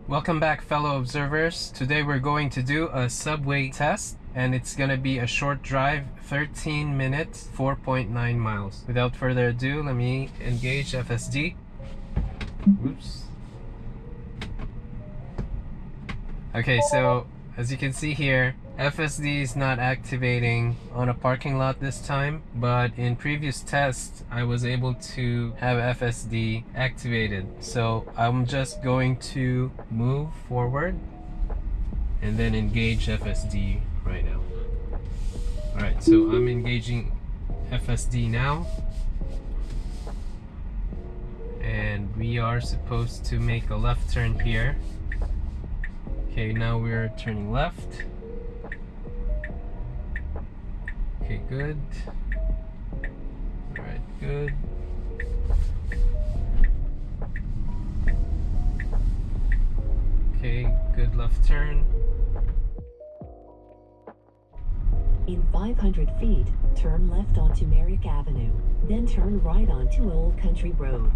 Welcome back, fellow observers. Today we're going to do a subway test, and it's gonna be a short drive, 13 minutes, 4.9 miles. Without further ado, let me engage FSD. Oops. Okay, so as you can see here, FSD is not activating on a parking lot this time, but in previous tests I was able to have FSD activated. So I'm just going to move forward and then engage FSD right now. Alright, so I'm engaging FSD now, and we are supposed to make a left turn here. Okay, now we're turning left. Okay, good. Alright, good. Okay, good left turn. In 500 feet, turn left onto Merrick Avenue, then turn right onto Old Country Road.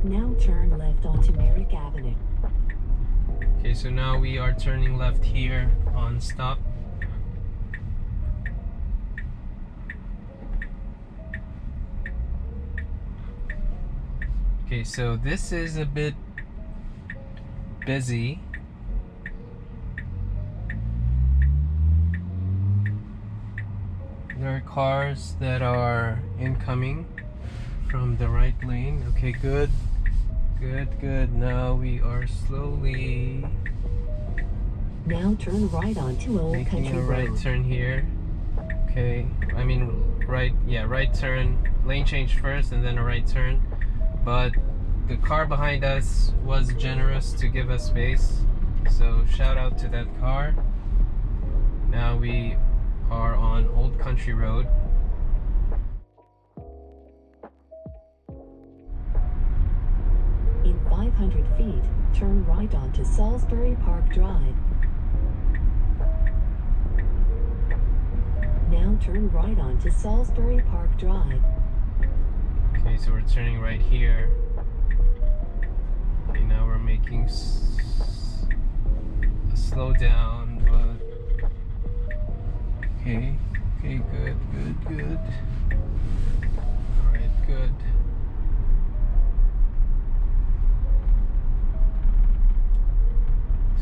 Now turn left onto Merrick Avenue. Okay, so now we are turning left here on stop. Okay, so this is a bit busy. There are cars that are incoming from the right lane. Okay, good. Good. Now we are slowly Now turn right onto Old making Country a right Road. turn here. Okay, I mean right turn. Lane change first and then a right turn. But the car behind us was generous to give us space, so shout out to that car. Now we are on Old Country Road. In 500 feet, turn right onto Salisbury Park Drive. Now turn right onto Salisbury Park Drive. Okay, so we're turning right here. Okay, now we're making a slowdown, but okay, good. Alright, good.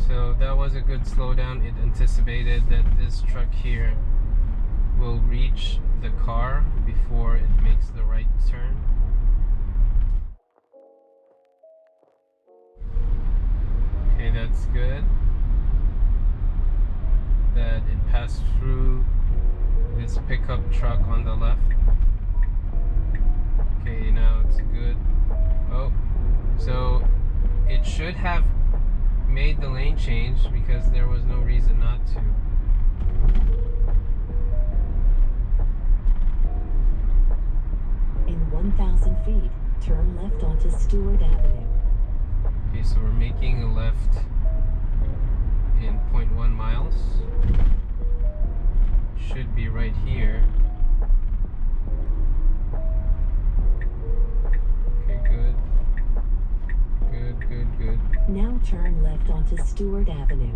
So that was a good slowdown. It anticipated that this truck here will reach the car before it makes the right turn. Okay, that's good. That it passed through this pickup truck on the left. Okay, now it's good. Oh, so it should have made the lane change because there was no reason not to. In 1,000 feet, turn left onto Steward Avenue. Okay, so we're making a left in 0.1 miles. Should be right here. Okay, good. Now turn left onto Steward Avenue.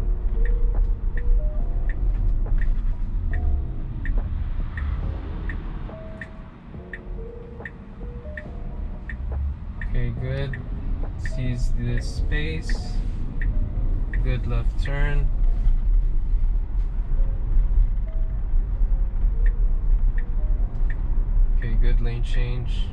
Okay, good. Seize this space. Good left turn. Okay, good lane change.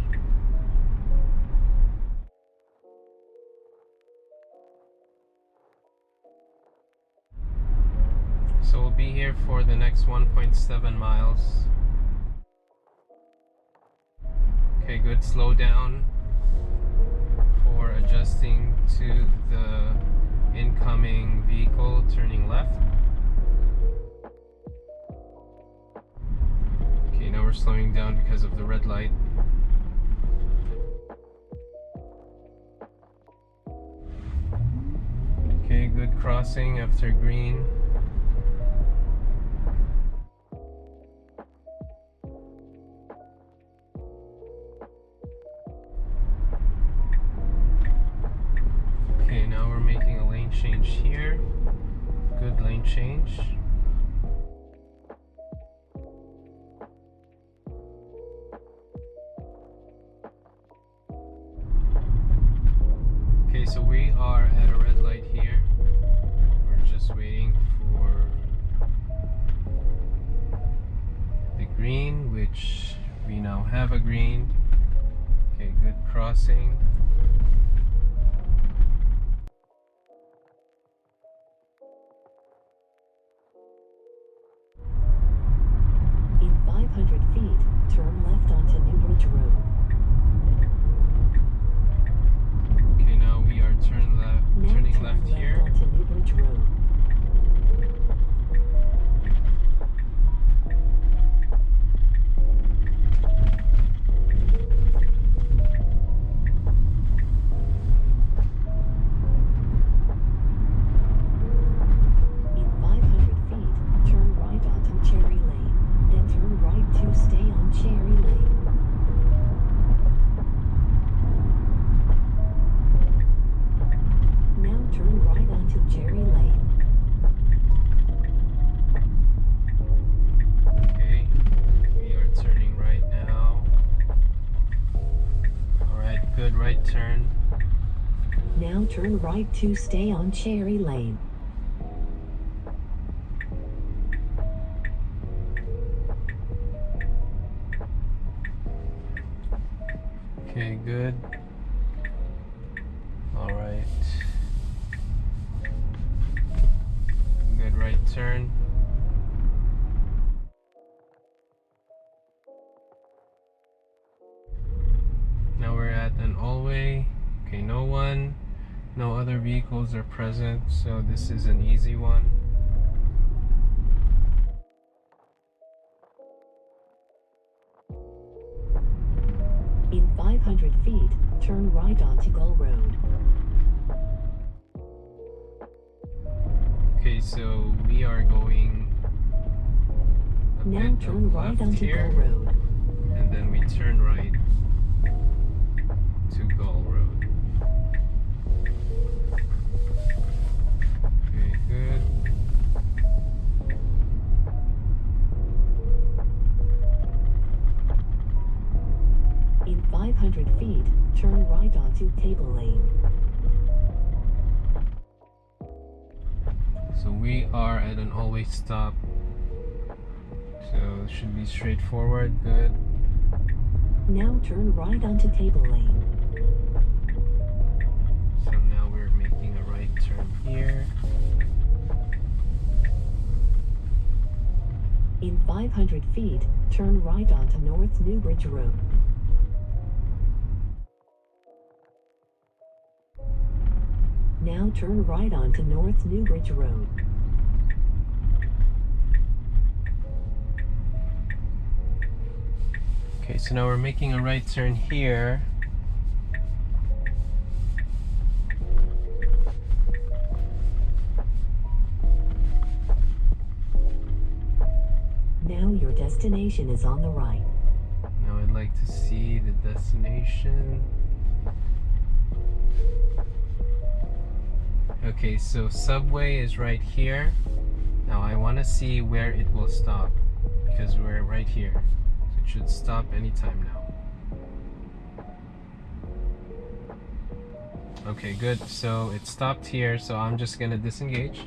So we'll be here for the next 1.7 miles. Okay, good. Slow down for adjusting to the incoming vehicle turning left. Okay, now we're slowing down because of the red light. Okay, good crossing after green. change here. Good lane change. Okay, so we are at a red light here. We're just waiting for the green, which we now have a green. Okay, good crossing. In 500 feet, turn left onto Newbridge Road. Okay, now we are turning left here. Onto Newbridge Road. In 500 feet, turn right onto Cherry Lane, then turn right to stay on Cherry Lane. Now turn right onto Cherry Lane. Okay, we are turning right now. Alright, good right turn. Now turn right to stay on Cherry Lane. Okay, good. Alright. Good right turn. Now we're at an Allway. Okay, no other vehicles are present, so this is an easy one. In 500 feet, turn right onto Gull Road. Okay, so we are going a Now bit turn of right left onto here, Gull Road. and then we turn right to Gull Road. Okay, good. In 500 feet, turn right onto Table Lane. So we are at an Allway stop. So it should be straightforward, good. Now turn right onto Table Lane. So now we're making a right turn here. In 500 feet, turn right onto North Newbridge Road. Now turn right onto North Newbridge Road. Okay, so now we're making a right turn here. Now your destination is on the right. Now I'd like to see the destination. Okay, so Subway is right here. Now I want to see where it will stop because we're right here. So it should stop anytime now. Okay, good. So it stopped here, so I'm just gonna disengage.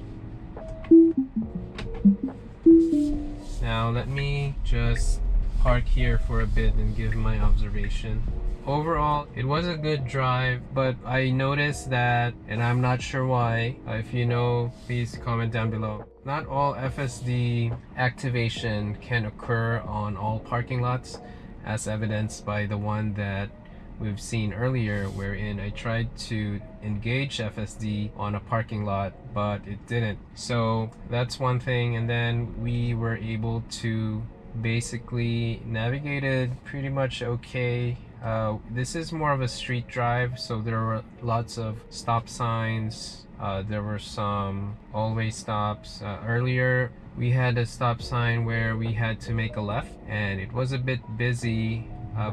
Now let me just park here for a bit and give my observation. Overall, it was a good drive, but I noticed that, and I'm not sure why, if you know, please comment down below. Not all FSD activation can occur on all parking lots, as evidenced by the one that we've seen earlier, wherein I tried to engage FSD on a parking lot, but it didn't. So that's one thing, and then we were able to basically navigated pretty much okay. This is more of a street drive, so there were lots of stop signs. There were some all-way stops. Earlier we had a stop sign where we had to make a left, and it was a bit busy,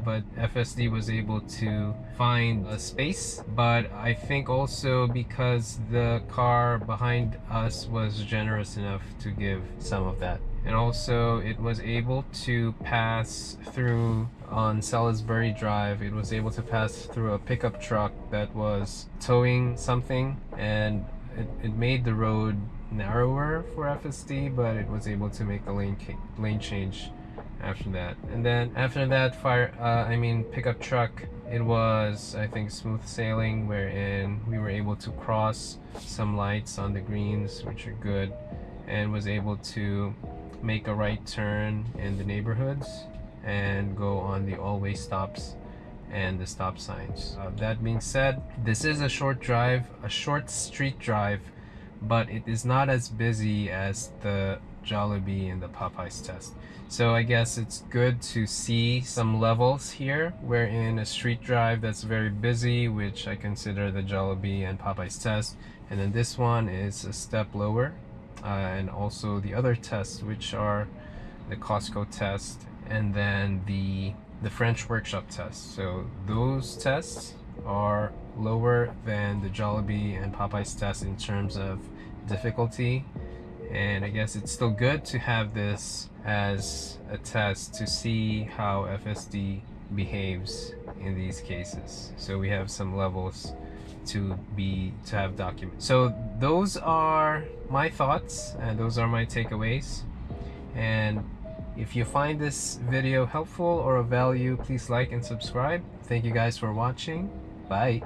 but FSD was able to find a space. But I think also because the car behind us was generous enough to give some of that. And also it was able to pass through on Salisbury Drive. It was able to pass through a pickup truck that was towing something, and it made the road narrower for FSD, but it was able to make the lane change after that. And then after that pickup truck, it was, I think, smooth sailing, wherein we were able to cross some lights on the greens, which are good, and was able to make a right turn in the neighborhoods and go on the Allway stops and the stop signs. That being said, this is a short drive, a short street drive, but it is not as busy as the Jollibee and the Popeyes test. So I guess it's good to see some levels here, wherein a street drive that's very busy, which I consider the Jollibee and Popeyes test, and then this one is a step lower, and also the other tests, which are the Costco test and then the French workshop test. So those tests are lower than the Jollibee and Popeyes test in terms of difficulty, and I guess it's still good to have this as a test to see how FSD behaves in these cases. So we have some levels to have documents. So those are my thoughts and those are my takeaways. And if you find this video helpful or of value, please like and subscribe. Thank you guys for watching. Bye.